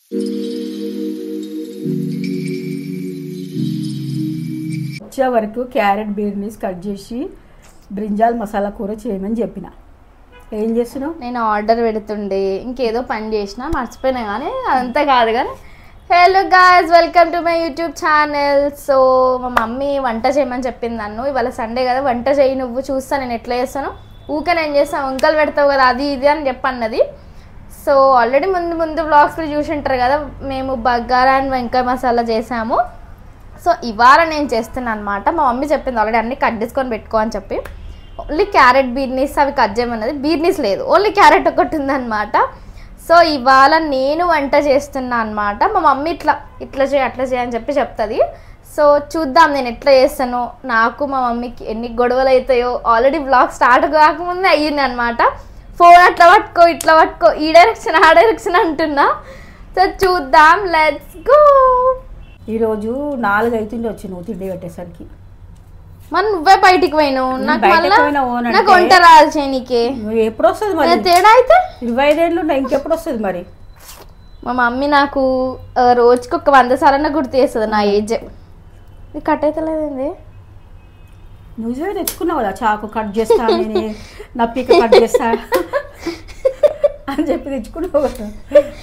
వచ్చే వరకు carrot బీర్నీస్ cut చేసి బ్రింజాల్ మసాలా కూర చేయమని చెప్పిన. ఏం చేస్తున్నావు? నేను ఆర్డర్ పెడుతుండే ఇంకేదో పని చేసిన మర్చిపోయినా కానీ అదంతా కాదు. కానీ hello guys, welcome to my YouTube channel. So మా మమ్మీ వంట చేయమని చెప్పింది నన్ను. ఇవాళ సండే కదా, వంట చేయి నువ్వు, చూస్తా నేను ఎట్లా చేస్తాను, ఊకే నేను చేస్తాను, వంకలు పెడతావు కదా అది ఇది అని చెప్పన్నది. సో ఆల్రెడీ ముందు వ్లాగ్స్లో చూసి ఉంటారు కదా, మేము బగారా అండ్ వంకాయ మసాలా చేసాము. సో ఇవాళ నేను చేస్తున్నాను అనమాట. మా మమ్మీ చెప్పింది ఆల్రెడీ అన్నీ కట్ చేసుకొని పెట్టుకో అని చెప్పి. ఓన్లీ క్యారెట్ బీర్నీస్ అవి కట్ చేయమన్నది. బీర్నీస్ లేదు, ఓన్లీ క్యారెట్ ఒకటి ఉందన్నమాట. సో ఇవాళ నేను వంట చేస్తున్నా అనమాట. మా మమ్మీ ఇట్లా చేయి అట్లా చేయి అని చెప్పి చెప్తుంది. సో చూద్దాం నేను ఎట్లా చేస్తానో. నాకు మా మమ్మీకి ఎన్ని గొడవలు అవుతాయో ఆల్రెడీ బ్లాగ్ స్టార్ట్ కాకముందే అయ్యింది అనమాట. ఫోన్ అట్లా పట్టుకో ఇట్లా పట్టుకో, ఈ డైరెక్షన్ ఆ డైరెక్షన్ అంటున్నా. సో చూద్దాం, లెట్స్ గో. ఈరోజు 4 అవుతుంది వచ్చి నువ్వు తిండి పెట్టేసరికి. మరి నువ్వే బయటికి పోయినావు, నాకు వంట రాదు చేయనీకే. ఎప్పుడు వస్తుంది మరి తేడా అయితే? 25 ఏళ్ళు ఉన్నాయి, ఇంకెప్పుడు వస్తుంది మరి? మా మమ్మీ నాకు రోజుకి ఒక 100 సార్లు గుర్తు చేస్తుంది నా ఏజ్. ఇది కట్ అవుతలేదండి. నువ్వే తెచ్చుకున్నావు కదా చాకు, కట్ చేస్తా నేను, నా పీక కట్ చేస్తా అని చెప్పి తెచ్చుకున్నావు కదా,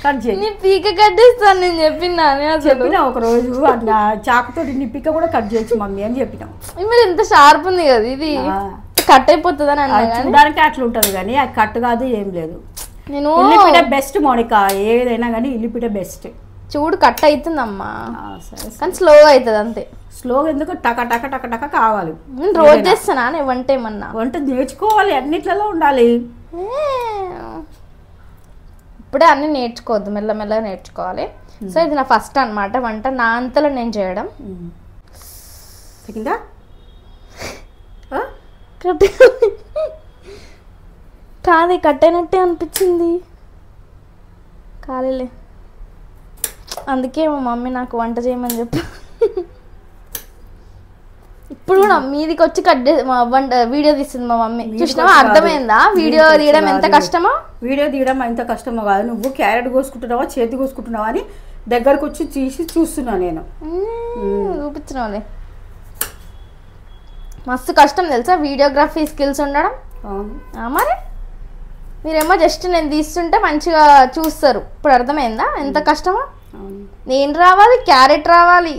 కట్ చేయి. నీ పీక కట్ చేస్తాను నేను చెప్పినా ఒక రోజు అట్లా చాకుతో నీ పీక కూడా కట్ చేయొచ్చు మమ్మీ అని చెప్పినాం. మీరు ఎంత షార్ప్ ఉంది కదా, ఇది కట్ అయిపోతుంది అని అన్నా. చూడడానికి అట్లా ఉంటుంది కానీ అది కట్ కాదు, ఏం లేదు. నేను ఇల్లిపిట బెస్ట్ మౌనిక, ఏదైనా కానీ ఇల్లిపిట బెస్ట్. చూడు కట్ అవుతుందమ్మా, కానీ స్లోగా అవుతుంది అంతే. స్లోగా ఎందుకు, టక టక టక టక కావాలి. నేను రోజు చేస్తానా వంట? ఏమన్నా వంట నేర్చుకోవాలి, అన్నిట్లలో ఉండాలి. ఇప్పుడే అన్ని నేర్చుకోవద్దు, మెల్లమెల్లగా నేర్చుకోవాలి. సో ఇది నా ఫస్ట్ అనమాట వంట, నా అంతలో నేను చేయడం. కాదు కట్ అయినట్టే అనిపించింది, కాలేలే. అందుకే మా మమ్మీ నాకు వంట చేయమని చెప్పి ఇప్పుడు కూడా మీదికి వచ్చి వీడియో తీస్తుంది మా మమ్మీ. చూసినావా, అర్థమైందా వీడియో తీయడం ఎంత కష్టమో? వీడియో తీయడం ఎంత కష్టమో కాదు. నువ్వు క్యారెట్ కోసుకుంటున్నావా చేతి కోసుకుంటున్నావా అని దగ్గరకు వచ్చి తీసి చూస్తున్నా నేను. చూపించినవాళ్ళే మస్తు కష్టం తెలుసా వీడియోగ్రఫీ స్కిల్స్ ఉండడం. మరి మీరేమో జస్ట్ నేను తీస్తుంటే మంచిగా చూస్తారు. ఇప్పుడు అర్థమైందా ఎంత కష్టమో? నేను రావాలి, క్యారెట్ రావాలి,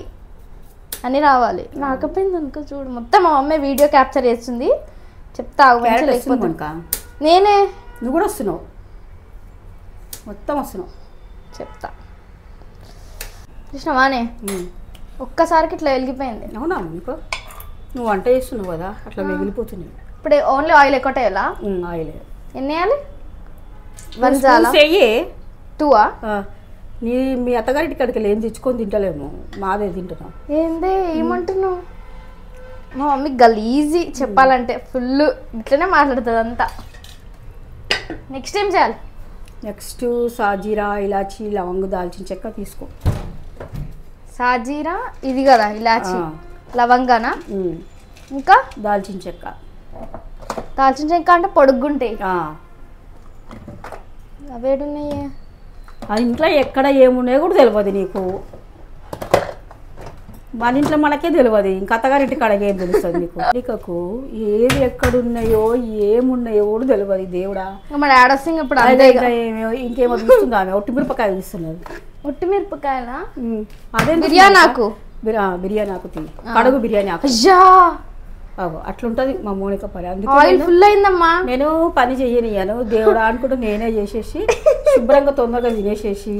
అన్నీ రావాలి. రాకపోయింది అనుకో చూడు, మొత్తం మా మమ్మీ వీడియో క్యాప్చర్ చేస్తుంది. చెప్తా నేనే. నువ్వు కూడా వస్తున్నావు, మొత్తం వస్తున్నావు. చెప్తా చూసినావానే, ఒక్కసారికి ఇట్లా వెలిగిపోయింది. అవునా అనుకో, నువ్వు వంట చేస్తున్నావు కదా అట్లా మిగిలిపోతున్నావు. ఇప్పుడు ఓన్లీ ఆయిల్ ఎక్కువ వేయాలా? ఆయిల్ ఎన్ని వేయాలి? 1 చాలా 2? మీ అత్తగారి ఇక్కడికి ఏం తెచ్చుకొని తింటలేము, మాదే తింటున్నాం. ఏందే ఏమంటున్నావు? మా మమ్మీ గలీజీ చెప్పాలంటే, ఫుల్ ఇట్లనే మాట్లాడుతుంది అంతా. నెక్స్ట్ ఏం చేయాలి? నెక్స్ట్ సాజీరా, ఇలాచి, లవంగు, దాల్చిన చెక్క తీసుకో. సాజీరా ఇది కదా, ఇలాచి, లవంగానా, ఇంకా దాల్చిన చెక్క. దాల్చిన చెక్క అంటే పొడుగ్గుంటాయి అవేడున్నాయి. అది ఇంట్లో ఎక్కడ ఏమున్నాయో కూడా తెలియదు నీకు, మన ఇంట్లో మనకే తెలియదు, ఇంకా అత్తగారింటి కాడకి ఏం తెలుస్తుంది నీకు? నీకు ఏది ఎక్కడున్నాయో ఏమున్నాయో కూడా తెలియదు. దేవుడా, మా డాడీ వస్తే ఇప్పుడు ఇంకేమో చూస్తుంది ఆమె, ఒట్టి మిరపకాయ చూస్తున్నది. ఒట్టి మిరపకాయలా? అదే బిర్యానీ ఆకు, బిర్యానీ ఆకు కడుగు, బిర్యానీ ఆకు అట్లుంటది మా మౌనిక పని. అందుకే ఫుల్ అయిందమ్మా. నేను పని చెయ్యనియను దేవుడా అనుకుంటా, నేనే చేసేసి శుభ్రంగా తొందరగా తినేసేసి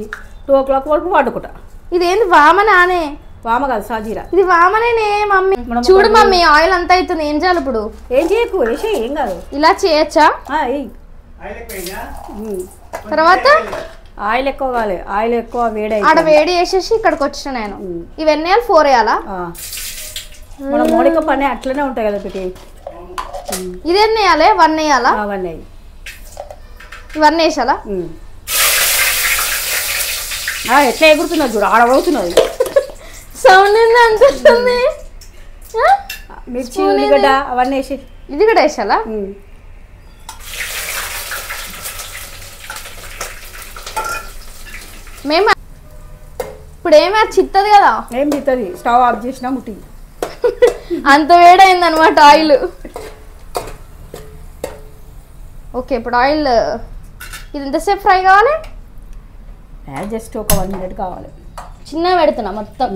2 o'clock వరకు వండుకుంటా. ఇదేంది వామనానే? వామ కాదు, సాజీరా. ఇది వామనేనే మమ్మీ. చూడు మమ్మీ, ఆయిల్ అంతా అవుతుంది, ఏం చేయాలి ఇప్పుడు? ఏం చేయకు, వేసే ఏం కాదు. ఇలా చేయొచ్చా? తర్వాత ఆయిల్ ఎక్కువ కావాలి, ఆయిల్ ఎక్కువ వేడి ఆడ వేడి వేసేసి ఇక్కడికి వచ్చిన నేను. ఇవన్నీ 4 వేయాలా? మన మౌనిక పని అట్లనే ఉంటాయి కదా పెట్టి. ఇదేన్ని వేయాలి? 1 వేయాలా? 1 వేయి. ఇవన్నీ వేసాలా? ఎట్లా ఎగురుతున్నది చూడు, ఆడవుతున్నది. సౌండ్ అనిపిస్తుంది. మిర్చి, ఉల్లిగడ్డ అవన్నీ వేసి. ఇది కూడా వేసాలా? మేము ఇప్పుడు ఏమి అది చిత్తది కదా. ఏం తిత్తది, స్టవ్ ఆఫ్ చేసినా ముట్టి. అంత వేడైంది అనమాట ఆయిల్. ఓకే ఇప్పుడు ఆయిల్ ఇది ఎంతసేపు ఫ్రై కావాలి? జస్ట్ ఒక 1 minute కావాలి. చిన్నగా పెడుతున్నా మొత్తం.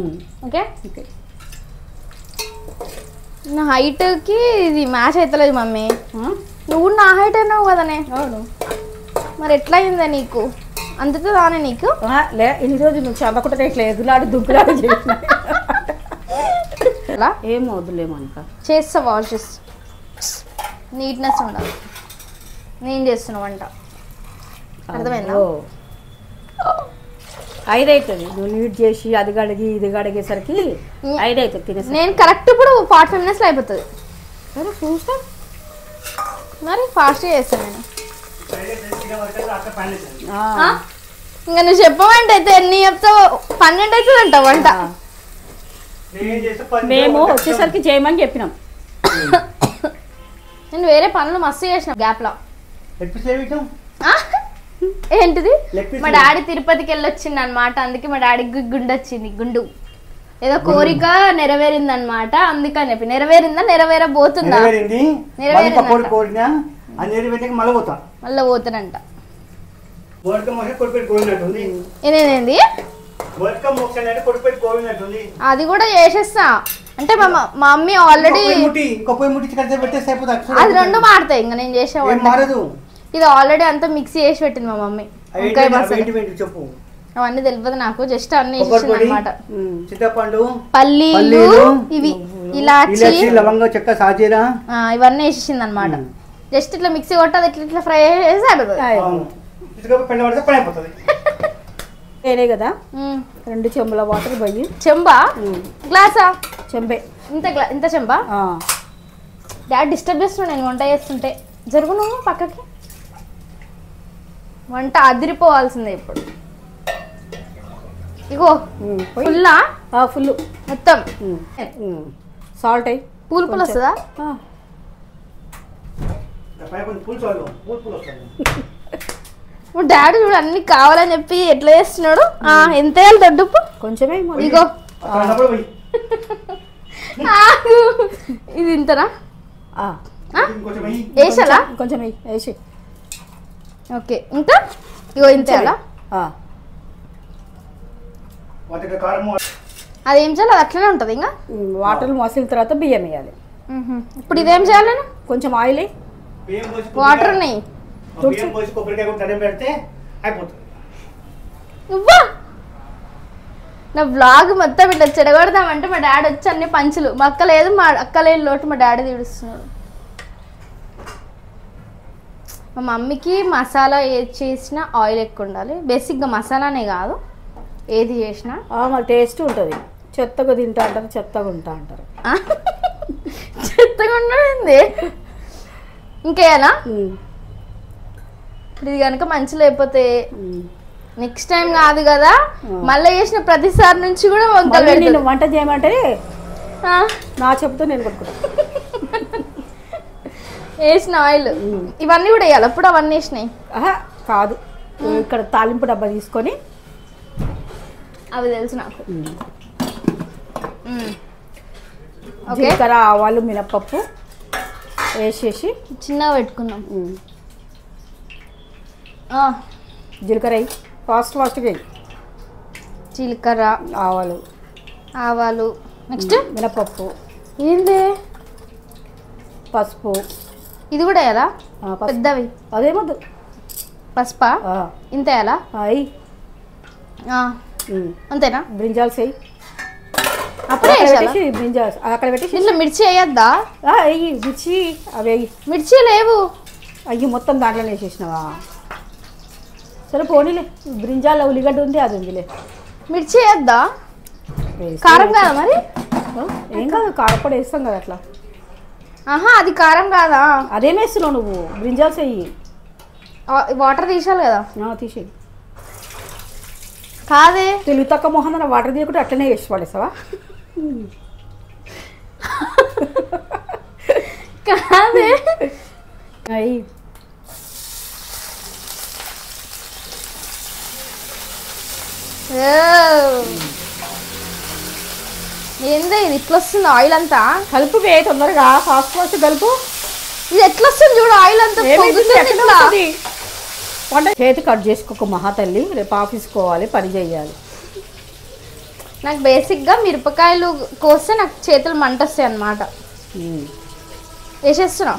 Okay okay. నా హైట్కి ఇది మ్యాచ్ అవుతలేదు మమ్మీ. నువ్వు నా హైట్ అన్నావు కదనే. అవును. మరి ఎట్లా అయిందా నీకు? అందుతుందానే నీకు? లే ఇన్ని రోజులు నువ్వు చదవకుంటే ఇట్లా ఎగులాడు దుంకులాడు చేసిన. ఎలా ఏం వద్దులేమో ఇంకా చేస్తా, వాష్ చేస్తా, నీట్నెస్ ఉండాలి. నేను చేస్తున్నా వంట, అర్థమైందా? 5 అవుతుంది. నువ్వు నీట్ చేసి అది గడిగి ఇది గడిగేసరికి 5 అవుతుంది తినేసి. నేను కరెక్ట్ ఇప్పుడు 45 minutes అయిపోతుంది. సరే చూస్తా, మరి ఫాస్ట్గా చేస్తాను నేను. ఇంకా నువ్వు చెప్పమంటే అయితే ఎన్ని చెప్తావు? 12 అవుతుంది అంట వంట. మేము వచ్చేసరికి చేయమని చెప్పినాం. నేను వేరే పనులు మస్తు చేసిన గ్యాప్లో. ఏంటిది? మా డాడీ తిరుపతికి వెళ్ళొచ్చింది అనమాట, అందుకే మా డాడీకి గుండు వచ్చింది. గుండు ఏదో కోరిక నెరవేరింది అనమాట, అందుకని చెప్పి. నెరవేరిందా నెరవేరబోతుందా? మళ్ళీ పోతానంట. ఏదేంది అది కూడా చేసేస్తా అంటే మా మమ్మీ ఆల్రెడీ అది 2 మారుతాయి. ఇంకా నేను చేసే ఇది ఆల్రెడీ అంతా మిక్సీ చేసి పెట్టింది మా మమ్మీ. అవన్నీ తెలియదు నాకు, జస్ట్ అన్ని వేసేసింది అనమాట. పల్లీలు, ఇవి ఇలాచి, లవంగ, చెక్క, సాజీరా ఇవన్నీ వేసేసింది అనమాట. జస్ట్ ఇట్లా మిక్సీ కొట్టది, ఇట్లా ఇట్లా ఫ్రై చేసి నేనే కదా 2 చెంబుల వాటర్ పోయి. చెంబా గ్లాసా? చెంబే. ఇంత చెంబా? డాడీ డిస్టర్బ్ చేస్తున్నాడు నేను వంట చేస్తుంటే. జరుగు నువ్వు పక్కకి. వంట అదిరిపోవాల్సిందే ఇప్పుడు. ఇగో ఫుల్లా? ఫుల్ మొత్తం. సాల్ట్ అయ్యి పూలు పూలు వస్తుందా? డాడీ చూడు అన్ని కావాలని చెప్పి ఎట్లా చేస్తున్నాడు. ఎంత వేయాలి దొడ్డుప్పు? కొంచెమే. ఇగో ఇది ఇంతనా? వేసాలా? కొంచెం వేసి. ఓకే ఇంకా ఇగో ఇంత వేయాలా? అదేం చేయాలి? అది అట్లనే ఉంటుంది. ఇంకా వాటర్ మోసిన తర్వాత బియ్యం వేయాలి. ఇప్పుడు ఇదేం చేయాలి? కొంచెం ఆయిల్, వాటర్ ఉన్నాయి. నా బ్లాగ్ మొత్తం ఇట్లా చెడగొడదామంటే మా డాడీ వచ్చి అన్ని పంచులు. మా అక్క లేదు, మా అక్క లేని లోటు మా డాడీ తీడుస్తున్నాడు. మా మమ్మీకి మసాలా ఏది చేసినా ఆయిల్ ఎక్కువ ఉండాలి. బేసిక్గా మసాలానే కాదు, ఏది చేసినా మరి టేస్ట్ ఉంటుంది. చెత్తగా తింటా అంటారు, చెత్తగా ఉంటా అంటారు. చెత్తగా ఉండేది ఇంకేనా? ఇది కనుక మంచి లేకపోతే నెక్స్ట్ టైం కాదు కదా, మళ్ళీ చేసిన ప్రతిసారి నుంచి కూడా నేను వంట చేయమంటే నా చెప్తూ నేను కొట్టుకుంటా. వేసిన ఆయిల్ ఇవన్నీ కూడా వేయాలి. అప్పుడు అవన్నీ వేసినాయి కాదు, ఇక్కడ తాలింపు డబ్బా తీసుకొని అవి తెలుసు నాకు. జీలకర్ర, ఆవాలు, మినపప్పు వేసేసి చిన్నగా పెట్టుకున్నాం. జీలకర్ర ఫాస్ట్గా జీలకర్ర, ఆవాలు నెక్స్ట్ మినపప్పు, ఏంది పసుపు. ఇది కూడా వేయాలా? పెద్దవి అదేమొద్దు. పసుపా ఇంత వేయాలా? అంతేనా? బ్రింజాల్స్ వేయి. అప్పుడే బ్రింజాల్స్ అక్కడ పెట్టి ఇంట్లో మిర్చి వేయద్దా? వెయ్యి మిర్చి. అవి మిర్చి లేవు. అయ్యి మొత్తం దాంట్లోనే వేసేసినావా? సరే పోనీలే, బ్రింజాల ఉల్లిగడ్డ ఉంది, అది ఉందిలే. మిర్చి వేయద్దా? కారం కాదా మరి? ఏం కాదు, కారపొడి వేస్తాం కదా అట్లా. అది కారం కాదా? అదేం వేస్తున్నావు నువ్వు? బ్రింజాల్స్ వేయి. వాటర్ తీసాలి కదా? తీసేయి. కాదే, తెలుగు తక్కువ మొహం వాటర్ తీయకుండా అట్లనే వేసి పడేస్తావా? కాదే అయ్యి ఏందే ఇది ఇట్లా వస్తుంది ఆయిల్ అంతా? కలుపు తొందరగా, ఫాస్ట్ ఫాస్ట్ కలుపు. ఇది ఎట్లా వస్తుంది చూడు, ఆయిల్ అంతా పొంగుతుంది. వంట చేతి కట్ చేసుకోక మహాతల్లి, రేపు ఆఫీస్కి పోవాలి, పని చేయాలి. నాకు బేసిక్గా మిరపకాయలు కోస్తే నాకు చేతులు మంట వస్తాయి అన్నమాట. వేసేస్తున్నా.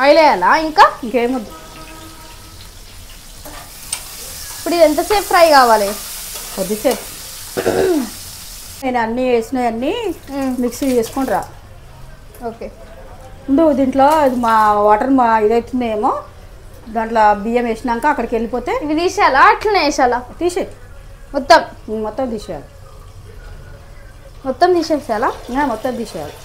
ఆయిల్ వేయాలా ఇంకా? ఇంకేమొద్దు. ఇప్పుడు ఇది ఎంతసేపు ఫ్రై కావాలి? కొద్దిసేపు. నేను అన్నీ వేసినవన్నీ మిక్సీ చేసుకొని రా. ఓకే. దీంట్లో మా వాటర్ ఇదవుతుందేమో, దాంట్లో బియ్యం వేసినాక అక్కడికి వెళ్ళిపోతే ఇవి తీసేయాలా అట్లనే వేసాలా? తీసే మొత్తం మొత్తం తీసేయాలి. మొత్తం తీసేసేయాలా? మొత్తం తీసేయాలి.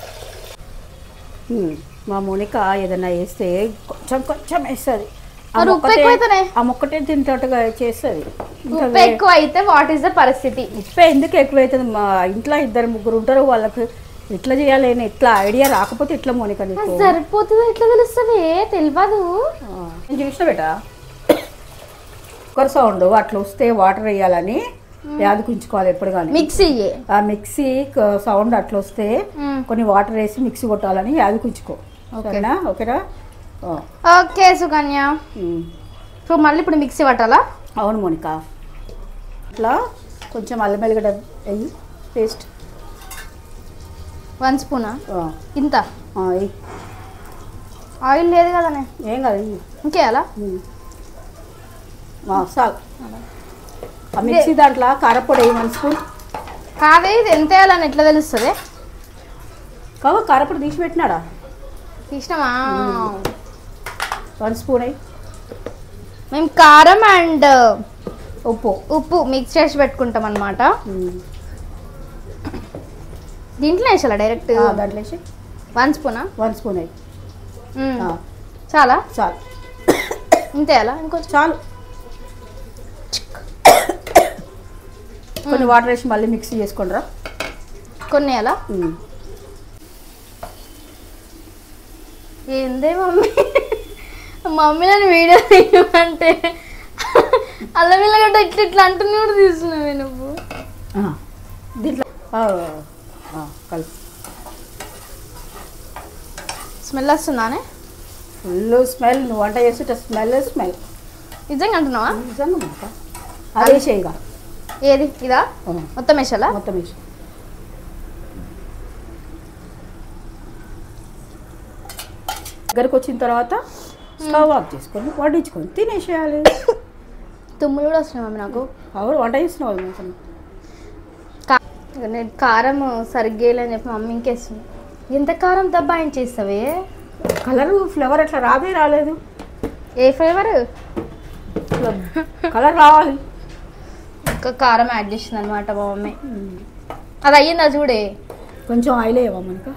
మా మోనిక ఏదైనా వేస్తే కొంచెం కొంచెం వేస్తుంది. ఆ మొక్కటే తింటట్టుగా చేస్తుంది. ఉప్పు ఎక్కువ అయితే వాట్ ఈస్ ద పరిస్థితి? ఉప్పు ఎందుకు ఎక్కువ అవుతుంది? మా ఇంట్లో 2-3 ఉంటారు, వాళ్ళకి ఎట్లా చేయాలి ఎట్లా ఐడియా రాకపోతే ఇట్లా మోనిక సరిపోతుంది. ఎట్లా తెలుస్తుంది? తెలియదు. నేను చూసిన బేటా కుక్కర్ సౌండ్ అట్లా వస్తే వాటర్ వేయాలని యాదకుంచుకోవాలి ఎప్పుడు కానీ. మిక్సీ సౌండ్ అట్లా వస్తే కొన్ని వాటర్ వేసి మిక్సీ కొట్టాలని యాదకుంచుకో. ఓకేనా? ఓకేనా? ఓకే సుకన్య. సో మళ్ళీ ఇప్పుడు మిక్సీ పట్టాలా? అవును మోనిక. ఇట్లా కొంచెం అల్లం వెల్లిగడ్డ వేయి పేస్ట్. 1 స్పూనా? ఇంత ఆయిల్ లేదు కదనే. ఏం కాదు, ఇంకేయాలా? చాలు. ఆ మిక్సీ దాంట్లో కారపొడి 1 స్పూన్. కాదే, ఇది ఎంత వేయాలని ఎట్లా తెలుస్తుంది? కావు కారపొడి తీసి పెట్టినాడా? తీసినామా? 1 స్పూన్ అయ్యి. మేము కారం అండ్ ఉప్పు మిక్స్ చేసి పెట్టుకుంటాం అన్నమాట. దీంట్లో వేసాలా డైరెక్ట్? దాంట్లో వేసి 1 స్పూనా? 1 స్పూన్ అయ్యి. చాలా చాలు. ఇంతేయాలా? ఇంకొంచెం చాలు. కొన్ని వాటర్ వేసి మళ్ళీ మిక్సీ చేసుకోండి రా. కొన్ని వేయాలా? ఏందే మమ్మీ, మమ్మీ నన్ను వీడియో తీయమంటే అల్లం వెల్లిగడ్డ ఇట్లా ఇట్లా అంటున్నా కూడా తీసుకున్నావే నువ్వు. దీంట్లో కలిపి. స్మెల్ వస్తుందానే? Full smell. నువ్వు వంట చేస్తుంటే స్మెల్. నిజంగా అంటున్నావా? నిజంగా. అది వేసేయిగా. ఏది ఇదా? మొత్తం వేసాలా? మొత్తం వేసి దగ్గరకు వచ్చిన తర్వాత స్టవ్ ఆఫ్ చేసుకొని వడ్డించుకొని తినేసేయాలి. తుమ్ములు కూడా వస్తున్నాయి మమ్మీ నాకు. అవును, వంట చేస్తున్నావు. నేను కారం సరిగ్గా అని చెప్పి మమ్మీ ఇంకేస్తుంది. ఎంత కారం దబ్బాయించేస్తావే? కలర్ ఫ్లేవర్ అట్లా రాలేదు. ఏ ఫ్లేవర్? కలర్ రావాలి. ఇంకా కారం యాడ్ చేసింది అనమాట మా మమ్మీ. అది అయ్యిందా చూడే. కొంచెం ఆయిల్ వేయవా మనకు?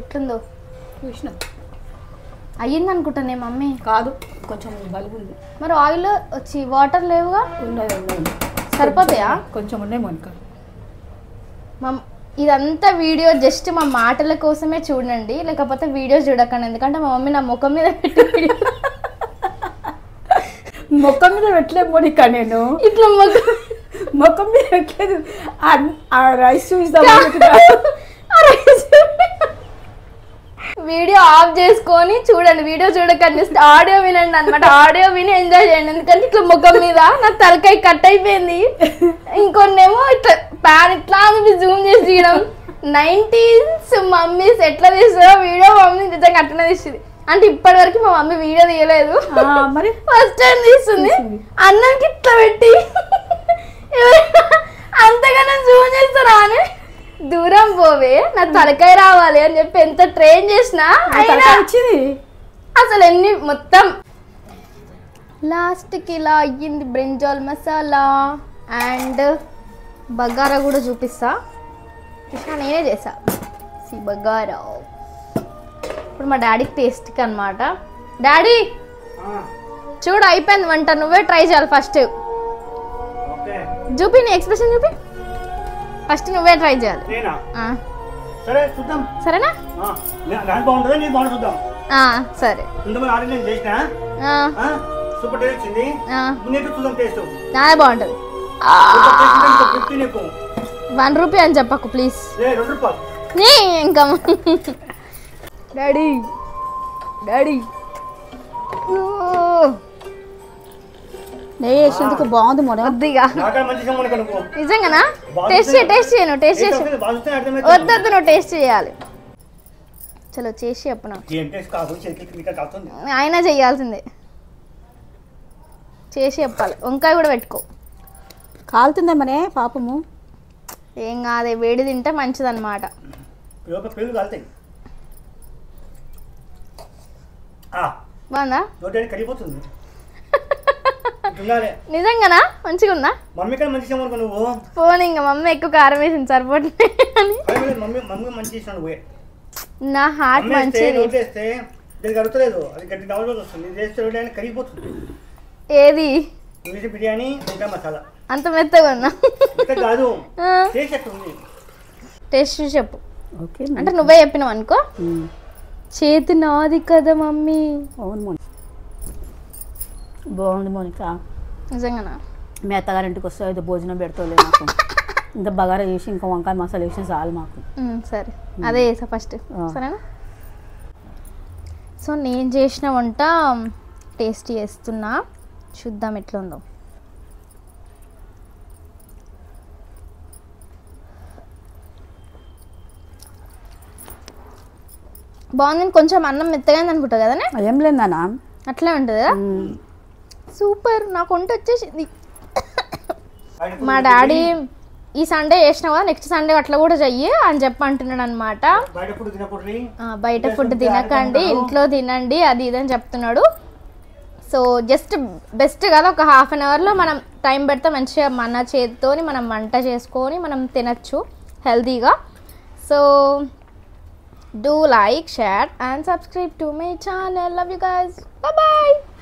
ఎట్లుందో చూసిన. అయ్యింది అనుకుంటానే మమ్మీ. కాదు, కొంచెం బలుగు ఉంది. మరి ఆయిల్ వచ్చి వాటర్ లేవుగా? ఉన్నాయి. సరిపోతాయా? కొంచెం ఉన్నాయి మనకు. ఇదంతా వీడియో జస్ట్ మా మాటల కోసమే చూడండి, లేకపోతే వీడియో చూడకండి. ఎందుకంటే మా మమ్మీ నా ముఖం మీద పెట్టి ముఖం మీద పెట్టలేదు మోనిక. నేను ఇట్లా ముఖం మీద పెట్టలేదు. ఆ రైస్ చూద్దాం. వీడియో ఆఫ్ చేసుకొని చూడండి, వీడియో చూడకండి, ఆడియో వినండి అనమాట. ఆడియో విని ఎంజాయ్ చేయండి. ఎందుకంటే ఇట్లా ముఖం మీద నా తలకాయ కట్ అయిపోయింది. ఇంకొన్నేమో ఇట్లా ప్యాన్ ఇట్లా జూమ్ చేసి తీయడం. 90s మమ్మీస్ ఎట్లా తీస్తారో వీడియో మమ్మీ నిజంగా అట్లనే తీస్తుంది. అంటే ఇప్పటి వరకు మా మమ్మీ వీడియో తీయలేదు, మరి ఫస్ట్ టైం తీస్తుంది. అన్నానికి ఇట్లా పెట్టి అంతగానో జూమ్ చేస్తారా అని. దూరం పోవే, నా తలకాయ రావాలి అని చెప్పి ఎంత ట్రైన్ చేసినా అసలు ఎన్ని మొత్తం లాస్ట్కి ఇలా అయ్యింది. బ్రింజాల్ మసాలా అండ్ బగారా కూడా చూపిస్తా. నేనే చేసా బగారా. ఇప్పుడు మా డాడీకి టేస్ట్కి అనమాట. డాడీ చూడు అయిపోయింది వంట, నువ్వే ట్రై చేయాలి ఫస్ట్. చూపి నీ ఎక్స్ప్రెషన్ చూపి. ఫస్ట్ నువ్వే ట్రై చేయాలి. సరేనా? సరే నాదే బాగుంటుంది. ₹1 అని చెప్పకు ప్లీజ్. ఇంకా డాడీ డాడీ నెయ్యి వేసినందుకు బాగుంది మొన్న. వద్దిగా నిజంగానా? టేస్ట్ చేయను. టేస్ట్ చేసి వద్దు, నువ్వు టేస్ట్ చేయాలి. చలో చేసి చెప్పు నాకు. అయినా చెయ్యాల్సిందే, చేసి చెప్పాలి. వంకాయ కూడా పెట్టుకో. కాలుతుందేమనే పాపము. ఏం కాదే, వేడి తింటే మంచిదన్నమాట. బాగుందా? నిజంగానా? మంచిగా ఉందా? ఫోన్ ఇంకా మమ్మీ ఎక్కువ కారం వేసింది సరిపోతుంది. నా హార్ట్ మంచిది. ఏది బిర్యానీ మసాలా అంత మెత్తగా ఉన్నా? టేస్ట్ చెప్పు. అంటే నువ్వే చెప్పినావు అనుకో. చేతి నాది కదా మమ్మీ. అవును మోనిక, బాగుంది మోనిక. నిజంగానా? మీ అత్తగారింటికి వస్తే అయితే భోజనం పెడతావులే నాకు. ఇంత బగారా చేసి ఇంకా వంకాయ మసాలా వేసి చాలు మాకు. సరే, అదే చేసా ఫస్ట్. సరేనా? సో నేను చేసిన వంట టేస్ట్ చేస్తున్నా, చూద్దాం ఎట్లా ఉందో. బాగుంది. కొంచెం అన్నం మెత్తగా అనుకుంటా కదా? ఏం లేదన్నా, అట్లే ఉంటుంది కదా. సూపర్. నాకు వంట వచ్చేసింది. మా డాడీ ఈ సండే చేసినావా, నెక్స్ట్ సండే అట్లా కూడా చెయ్యి అని చెప్పి అంటున్నాడు అనమాట. బయట ఫుడ్ తినకండి, ఇంట్లో తినండి, అది ఇదని చెప్తున్నాడు. సో జస్ట్ బెస్ట్ కదా, ఒక ½ an hourలో మనం టైం పెడితే మంచిగా మన చేతితో మనం వంట చేసుకొని మనం తినచ్చు హెల్తీగా. So do like, share and subscribe to my channel. Love you guys. Bye bye.